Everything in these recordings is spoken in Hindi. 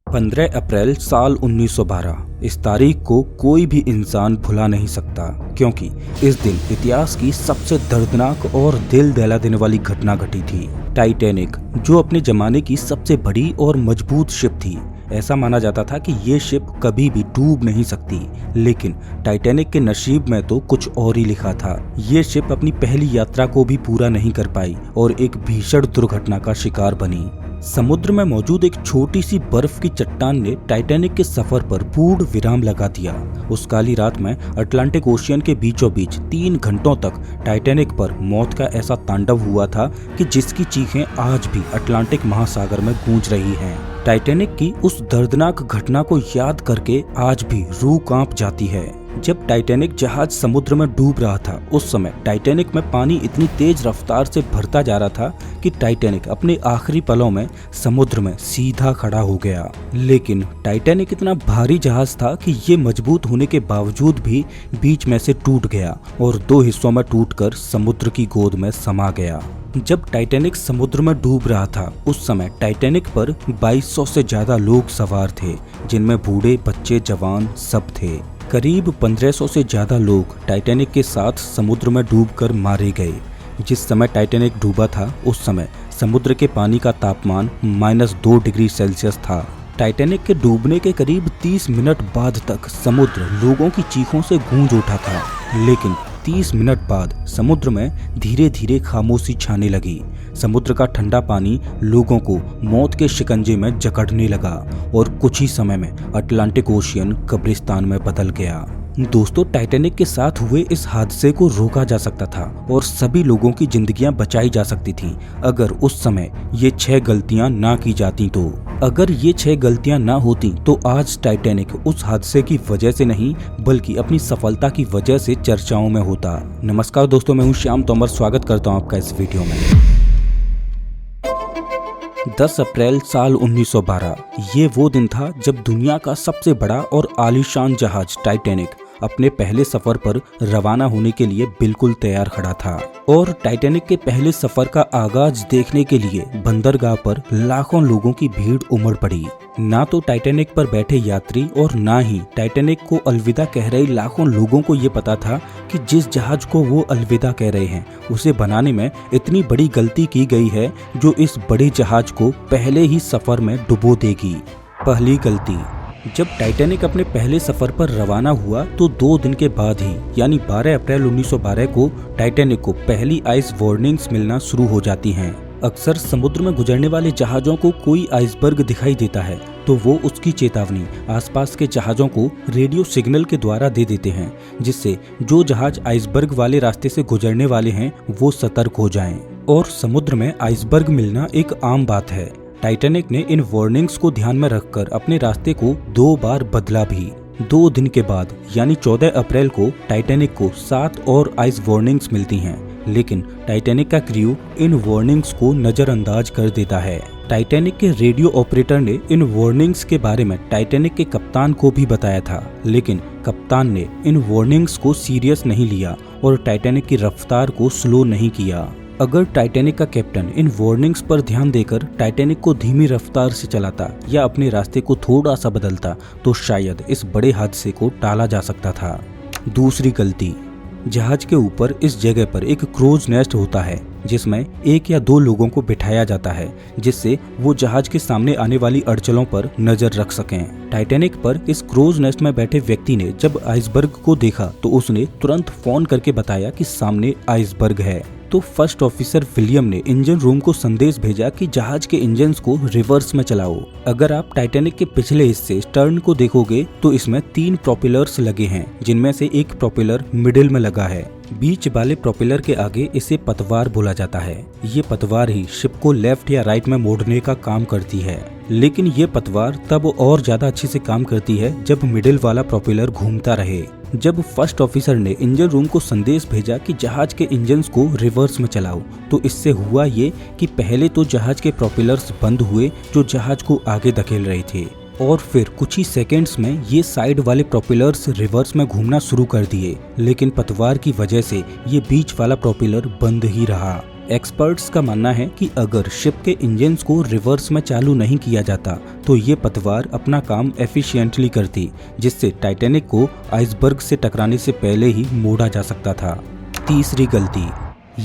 15 अप्रैल साल 1912। इस तारीख को कोई भी इंसान भुला नहीं सकता, क्योंकि इस दिन इतिहास की सबसे दर्दनाक और दिल दहला देने वाली घटना घटी थी। टाइटैनिक, जो अपने जमाने की सबसे बड़ी और मजबूत शिप थी। ऐसा माना जाता था कि ये शिप कभी भी डूब नहीं सकती, लेकिन टाइटैनिक के नसीब में तो कुछ और ही लिखा था। ये शिप अपनी पहली यात्रा को भी पूरा नहीं कर पाई और एक भीषण दुर्घटना का शिकार बनी। समुद्र में मौजूद एक छोटी सी बर्फ की चट्टान ने टाइटैनिक के सफर पर पूर्ण विराम लगा दिया। उस काली रात में अटलांटिक ओशियन के बीचों बीच 3 घंटों तक टाइटैनिक पर मौत का ऐसा तांडव हुआ था कि जिसकी चीखें आज भी अटलांटिक महासागर में गूंज रही हैं। टाइटैनिक की उस दर्दनाक घटना को याद करके आज भी रूह कांप जाती है। जब टाइटैनिक जहाज समुद्र में डूब रहा था, उस समय टाइटैनिक में पानी इतनी तेज रफ्तार से भरता जा रहा था कि टाइटैनिक अपने आखिरी पलों में समुद्र में सीधा खड़ा हो गया। लेकिन टाइटैनिक इतना भारी जहाज था कि ये मजबूत होने के बावजूद भी बीच में से टूट गया और 2 हिस्सों में टूटकर समुद्र की गोद में समा गया। जब टाइटैनिक समुद्र में डूब रहा था, उस समय टाइटैनिक पर 2200 से ज्यादा लोग सवार थे, जिनमें बूढ़े, बच्चे, जवान सब थे। करीब 1500 से ज्यादा लोग टाइटैनिक के साथ समुद्र में डूबकर मारे गए। जिस समय टाइटैनिक डूबा था, उस समय समुद्र के पानी का तापमान -2 डिग्री सेल्सियस था। टाइटैनिक के डूबने के करीब 30 मिनट बाद तक समुद्र लोगों की चीखों से गूंज उठा था, लेकिन 30 मिनट बाद समुद्र में धीरे धीरे खामोशी छाने लगी। समुद्र का ठंडा पानी लोगों को मौत के शिकंजे में जकड़ने लगा और कुछ ही समय में अटलांटिक ओशियन कब्रिस्तान में बदल गया। दोस्तों, टाइटैनिक के साथ हुए इस हादसे को रोका जा सकता था और सभी लोगों की जिंदगियां बचाई जा सकती थीं, अगर उस समय ये 6 गलतियां ना की जाती तो। अगर ये 6 गलतियां ना होती तो आज टाइटैनिक उस हादसे की वजह से नहीं, बल्कि अपनी सफलता की वजह से चर्चाओं में होता। नमस्कार दोस्तों, मैं हूं श्याम तोमर, स्वागत करता हूं आपका इस वीडियो में। 10 अप्रैल साल 1912 ये वो दिन था जब दुनिया का सबसे बड़ा और आलीशान जहाज टाइटैनिक अपने पहले सफर पर रवाना होने के लिए बिल्कुल तैयार खड़ा था। और टाइटैनिक के पहले सफर का आगाज देखने के लिए बंदरगाह पर लाखों लोगों की भीड़ उमड़ पड़ी। ना तो टाइटैनिक पर बैठे यात्री और ना ही टाइटैनिक को अलविदा कह रहे लाखों लोगों को ये पता था कि जिस जहाज को वो अलविदा कह रहे हैं, उसे बनाने में इतनी बड़ी गलती की गई है जो इस बड़े जहाज को पहले ही सफर में डुबो देगी। पहली गलती। जब टाइटैनिक अपने पहले सफर पर रवाना हुआ तो 2 दिन के बाद ही, यानी 12 अप्रैल 1912 को टाइटैनिक को पहली आइस वार्निंग्स मिलना शुरू हो जाती हैं। अक्सर समुद्र में गुजरने वाले जहाजों को कोई आइसबर्ग दिखाई देता है तो वो उसकी चेतावनी आसपास के जहाजों को रेडियो सिग्नल के द्वारा दे देते हैं, जिससे जो जहाज आइसबर्ग वाले रास्ते से गुजरने वाले हैं वो सतर्क हो जाएं। और समुद्र में आइसबर्ग मिलना एक आम बात है। टाइटैनिक ने इन वार्निंग्स को ध्यान में रखकर अपने रास्ते को 2 बार बदला भी। 2 दिन के बाद यानी 14 अप्रैल को टाइटैनिक को 7 और आइस वार्निंग्स मिलती हैं, लेकिन टाइटैनिक का क्रू इन वार्निंग्स को नजरअंदाज कर देता है। टाइटैनिक के रेडियो ऑपरेटर ने इन वार्निंग्स के बारे में टाइटैनिक के कप्तान को भी बताया था, लेकिन कप्तान ने इन वार्निंग्स को सीरियस नहीं लिया और टाइटैनिक की रफ्तार को स्लो नहीं किया। अगर टाइटैनिक का कैप्टन इन वार्निंग्स पर ध्यान देकर टाइटैनिक को धीमी रफ्तार से चलाता या अपने रास्ते को थोड़ा सा बदलता तो शायद इस बड़े हादसे को टाला जा सकता था। दूसरी गलती। जहाज के ऊपर इस जगह पर एक क्रूज नेस्ट होता है, जिसमें 1 या 2 लोगों को बिठाया जाता है, जिससे वो जहाज के सामने आने वाली अड़चनों पर नजर रख सकें। टाइटैनिक पर इस क्रूज नेस्ट में बैठे व्यक्ति ने जब आइसबर्ग को देखा तो उसने तुरंत फोन करके बताया कि सामने आइसबर्ग है। तो फर्स्ट ऑफिसर विलियम ने इंजन रूम को संदेश भेजा कि जहाज के इंजन्स को रिवर्स में चलाओ। अगर आप टाइटैनिक के पिछले हिस्से स्टर्न को देखोगे तो इसमें 3 प्रोपेलर्स लगे हैं, जिनमें से एक प्रोपेलर मिडिल में लगा है। बीच वाले प्रोपेलर के आगे इसे पतवार बोला जाता है। ये पतवार ही शिप को लेफ्ट या राइट में मोड़ने का काम करती है, लेकिन ये पतवार तब और ज्यादा अच्छे से काम करती है जब मिडिल वाला प्रोपेलर घूमता रहे। जब फर्स्ट ऑफिसर ने इंजन रूम को संदेश भेजा कि जहाज के इंजन्स को रिवर्स में चलाओ, तो इससे हुआ ये कि पहले तो जहाज के प्रोपेलर्स बंद हुए जो जहाज को आगे धकेल रहे थे, और फिर कुछ ही सेकेंड्स में ये साइड वाले प्रोपेलर्स रिवर्स में घूमना शुरू कर दिए, लेकिन पतवार की वजह से ये बीच वाला प्रोपेलर बंद ही रहा। एक्सपर्ट्स का मानना है कि अगर शिप के इंजन्स को रिवर्स में चालू नहीं किया जाता तो ये पतवार अपना काम एफिशिएंटली करती, जिससे टाइटैनिक को आइसबर्ग से टकराने से पहले ही मोड़ा जा सकता था। तीसरी गलती,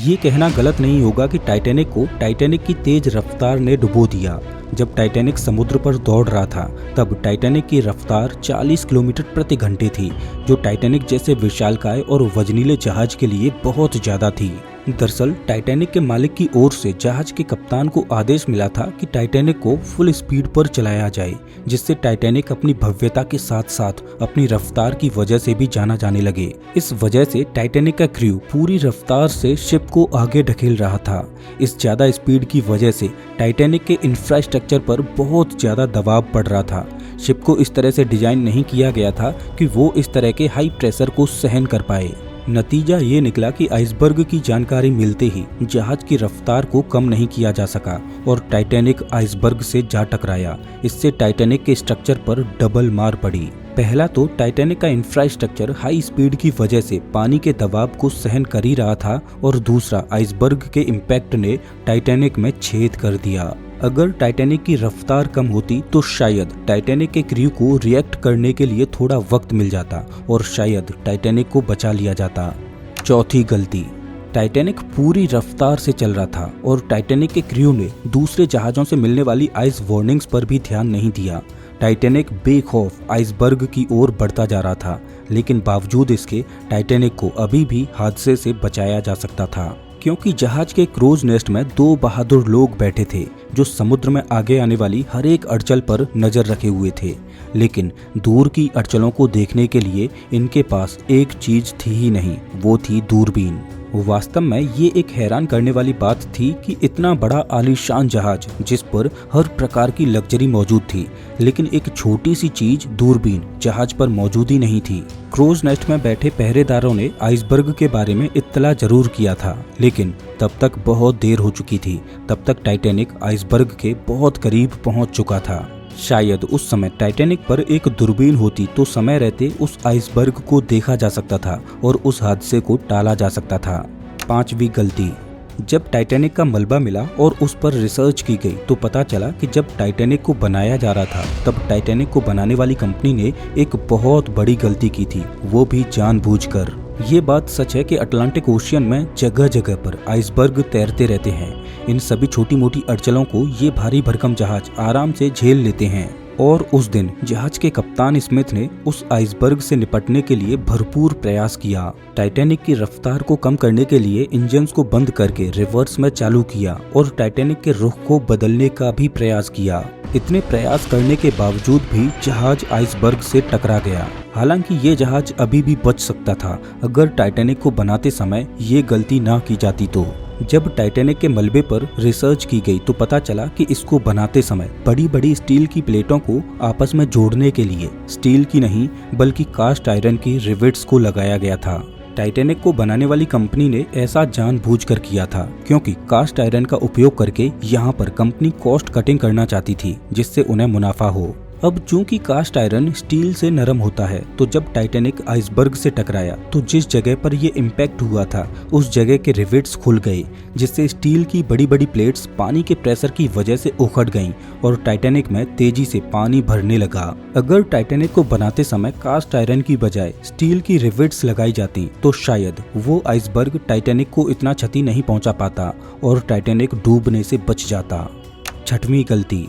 ये कहना गलत नहीं होगा कि टाइटैनिक की तेज रफ्तार ने डुबो दिया। जब टाइटैनिक समुद्र पर दौड़ रहा था तब टाइटैनिक की रफ्तार 40 किलोमीटर प्रति घंटे थी, जो टाइटैनिक जैसे विशालकाय और वजनीले जहाज के लिए बहुत ज्यादा थी। दरअसल टाइटैनिक के मालिक की ओर से जहाज के कप्तान को आदेश मिला था कि टाइटैनिक को फुल स्पीड पर चलाया जाए, जिससे टाइटैनिक अपनी भव्यता के साथ साथ अपनी रफ्तार की वजह से भी जाना जाने लगे। इस वजह से टाइटैनिक का क्रू पूरी रफ्तार से शिप को आगे ढकेल रहा था। इस ज्यादा स्पीड की वजह से टाइटैनिक के इंफ्रास्ट्रक्चर पर बहुत ज्यादा दबाव पड़ रहा था। शिप को इस तरह से डिजाइन नहीं किया गया था कि वो इस तरह के हाई प्रेशर को सहन कर पाए। नतीजा ये निकला कि आइसबर्ग की जानकारी मिलते ही जहाज की रफ्तार को कम नहीं किया जा सका और टाइटैनिक आइसबर्ग से जा टकराया। इससे टाइटैनिक के स्ट्रक्चर पर डबल मार पड़ी। पहला तो टाइटैनिक का इंफ्रास्ट्रक्चर हाई स्पीड की वजह से पानी के दबाव को सहन कर ही रहा था और दूसरा आइसबर्ग के इम्पैक्ट ने टाइटैनिक में छेद कर दिया। अगर टाइटैनिक की रफ्तार कम होती तो शायद टाइटैनिक के क्रू को रिएक्ट करने के लिए थोड़ा वक्त मिल जाता और शायद टाइटैनिक को बचा लिया जाता। चौथी गलती, टाइटैनिक पूरी रफ्तार से चल रहा था और टाइटैनिक के क्रू ने दूसरे जहाज़ों से मिलने वाली आइस वार्निंग्स पर भी ध्यान नहीं दिया। टाइटैनिक बेखौफ आइसबर्ग की ओर बढ़ता जा रहा था, लेकिन बावजूद इसके टाइटैनिक को अभी भी हादसे से बचाया जा सकता था, क्योंकि जहाज के क्रूज नेस्ट में 2 बहादुर लोग बैठे थे जो समुद्र में आगे आने वाली हर एक अड़चल पर नजर रखे हुए थे। लेकिन दूर की अड़चलों को देखने के लिए इनके पास एक चीज थी ही नहीं, वो थी दूरबीन। वास्तव में ये एक हैरान करने वाली बात थी कि इतना बड़ा आलीशान जहाज जिस पर हर प्रकार की लग्जरी मौजूद थी, लेकिन एक छोटी सी चीज दूरबीन जहाज पर मौजूद ही नहीं थी। क्रूज नेस्ट में बैठे पहरेदारों ने आइसबर्ग के बारे में इत्तला जरूर किया था, लेकिन तब तक बहुत देर हो चुकी थी। तब तक टाइटैनिक आइसबर्ग के बहुत करीब पहुंच चुका था। शायद उस समय टाइटैनिक पर एक दूरबीन होती तो समय रहते उस आइसबर्ग को देखा जा सकता था और उस हादसे को टाला जा सकता था। पांचवी गलती, जब टाइटैनिक का मलबा मिला और उस पर रिसर्च की गई तो पता चला कि जब टाइटैनिक को बनाया जा रहा था तब टाइटैनिक को बनाने वाली कंपनी ने एक बहुत बड़ी गलती की थी, वो भी जानबूझकर। ये बात सच है कि अटलांटिक ओशियन में जगह जगह पर आइसबर्ग तैरते रहते हैं। इन सभी छोटी मोटी अड़चलों को ये भारी भरकम जहाज आराम से झेल लेते हैं और उस दिन जहाज के कप्तान स्मिथ ने उस आइसबर्ग से निपटने के लिए भरपूर प्रयास किया। टाइटैनिक की रफ्तार को कम करने के लिए इंजन्स को बंद करके रिवर्स में चालू किया और टाइटैनिक के रुख को बदलने का भी प्रयास किया। इतने प्रयास करने के बावजूद भी जहाज आइसबर्ग से टकरा गया। हालांकि ये जहाज अभी भी बच सकता था अगर टाइटैनिक को बनाते समय ये गलती ना की जाती तो। जब टाइटैनिक के मलबे पर रिसर्च की गई तो पता चला कि इसको बनाते समय बड़ी बड़ी स्टील की प्लेटों को आपस में जोड़ने के लिए स्टील की नहीं बल्कि कास्ट आयरन की रिवेट्स को लगाया गया था। टाइटैनिक को बनाने वाली कंपनी ने ऐसा जानबूझकर किया था क्योंकि कास्ट आयरन का उपयोग करके यहाँ पर कंपनी कॉस्ट कटिंग करना चाहती थी, जिससे उन्हें मुनाफा हो। अब चूंकि कास्ट आयरन स्टील से नरम होता है तो जब टाइटैनिक आइसबर्ग से टकराया तो जिस जगह पर ये इम्पैक्ट हुआ था उस जगह के रिवेट्स खुल गए, जिससे स्टील की बड़ी बड़ी प्लेट्स पानी के प्रेशर की वजह से उखड़ गईं और टाइटैनिक में तेजी से पानी भरने लगा। अगर टाइटैनिक को बनाते समय कास्ट आयरन की बजाय स्टील की रिवेट्स लगाई जाती तो शायद वो आइसबर्ग टाइटैनिक को इतना क्षति नहीं पहुंचा पाता और टाइटैनिक डूबने से बच जाता। छठवीं गलती,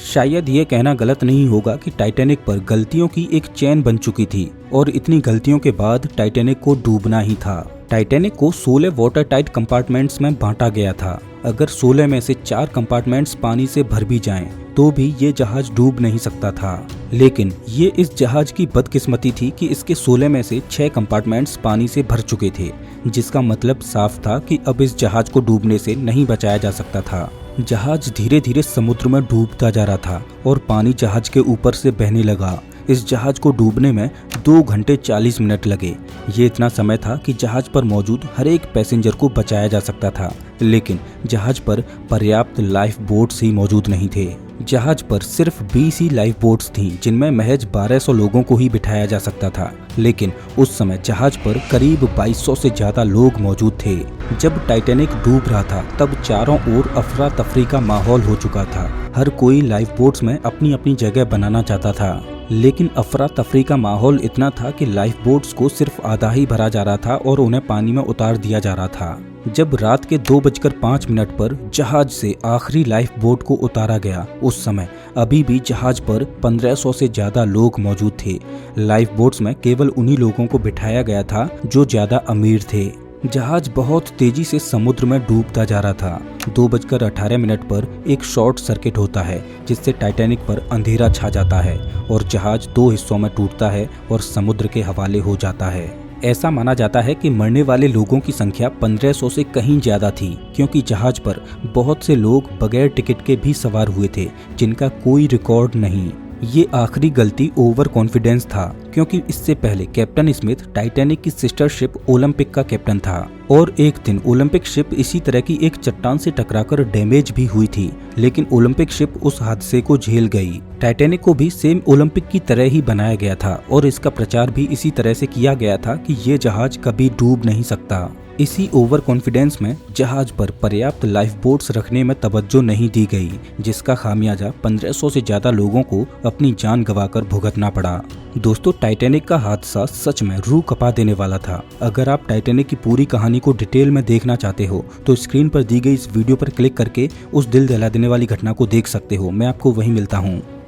शायद ये कहना गलत नहीं होगा कि टाइटैनिक पर गलतियों की एक चेन बन चुकी थी और इतनी गलतियों के बाद टाइटैनिक को डूबना ही था। टाइटैनिक को 16 वाटर टाइट कंपार्टमेंट्स में बांटा गया था। अगर 16 में से 4 कंपार्टमेंट्स पानी से भर भी जाएं तो भी ये जहाज डूब नहीं सकता था। लेकिन ये इस जहाज की बदकिस्मती थी कि इसके 16 में से 6 कंपार्टमेंट्स पानी से भर चुके थे, जिसका मतलब साफ था कि अब इस जहाज को डूबने से नहीं बचाया जा सकता था। जहाज धीरे धीरे समुद्र में डूबता जा रहा था और पानी जहाज के ऊपर से बहने लगा। इस जहाज को डूबने में 2 घंटे 40 मिनट लगे। ये इतना समय था कि जहाज पर मौजूद हर एक पैसेंजर को बचाया जा सकता था, लेकिन जहाज पर पर्याप्त लाइफ बोट्स ही मौजूद नहीं थे। जहाज पर सिर्फ 20 ही लाइफ बोट्स थीं, जिनमें महज 1200 लोगों को ही बिठाया जा सकता था। लेकिन उस समय जहाज पर करीब 2200 से ज्यादा लोग मौजूद थे। जब टाइटैनिक डूब रहा था तब चारों ओर अफरा तफरी का माहौल हो चुका था। हर कोई लाइफ बोट्स में अपनी अपनी जगह बनाना चाहता था, लेकिन अफरा तफरी का माहौल इतना था कि लाइफ बोट्स को सिर्फ आधा ही भरा जा रहा था और उन्हें पानी में उतार दिया जा रहा था। जब रात के 2:05 पर जहाज से आखिरी लाइफ बोट को उतारा गया, उस समय अभी भी जहाज पर 1500 से ज्यादा लोग मौजूद थे। लाइफ बोट्स में केवल उन्हीं लोगों को बिठाया गया था जो ज्यादा अमीर थे। जहाज बहुत तेजी से समुद्र में डूबता जा रहा था। 2:18 पर एक शॉर्ट सर्किट होता है, जिससे टाइटैनिक पर अंधेरा छा जाता है और जहाज 2 हिस्सों में टूटता है और समुद्र के हवाले हो जाता है। ऐसा माना जाता है कि मरने वाले लोगों की संख्या 1500 से कहीं ज्यादा थी, क्योंकि जहाज पर बहुत से लोग बगैर टिकट के भी सवार हुए थे, जिनका कोई रिकॉर्ड नहीं। ये आखिरी गलती ओवर कॉन्फिडेंस था, क्योंकि इससे पहले कैप्टन स्मिथ टाइटैनिक की सिस्टर शिप ओलंपिक का कैप्टन था और एक दिन ओलंपिक शिप इसी तरह की एक चट्टान से टकराकर डैमेज भी हुई थी, लेकिन ओलंपिक शिप उस हादसे को झेल गई। टाइटैनिक को भी सेम ओलंपिक की तरह ही बनाया गया था और इसका प्रचार भी इसी तरह से किया गया था कि ये जहाज कभी डूब नहीं सकता। इसी ओवर कॉन्फिडेंस में जहाज पर पर्याप्त लाइफ बोट्स रखने में तवज्जो नहीं दी गई, जिसका खामियाजा 1500 से ज्यादा लोगों को अपनी जान गंवाकर भुगतना पड़ा। दोस्तों, टाइटैनिक का हादसा सच में रूह कपा देने वाला था। अगर आप टाइटैनिक की पूरी कहानी को डिटेल में देखना चाहते हो तो स्क्रीन पर दी गई इस वीडियो पर क्लिक करके उस दिल दहला देने वाली घटना को देख सकते हो। मैं आपको वहीं मिलता हूँ।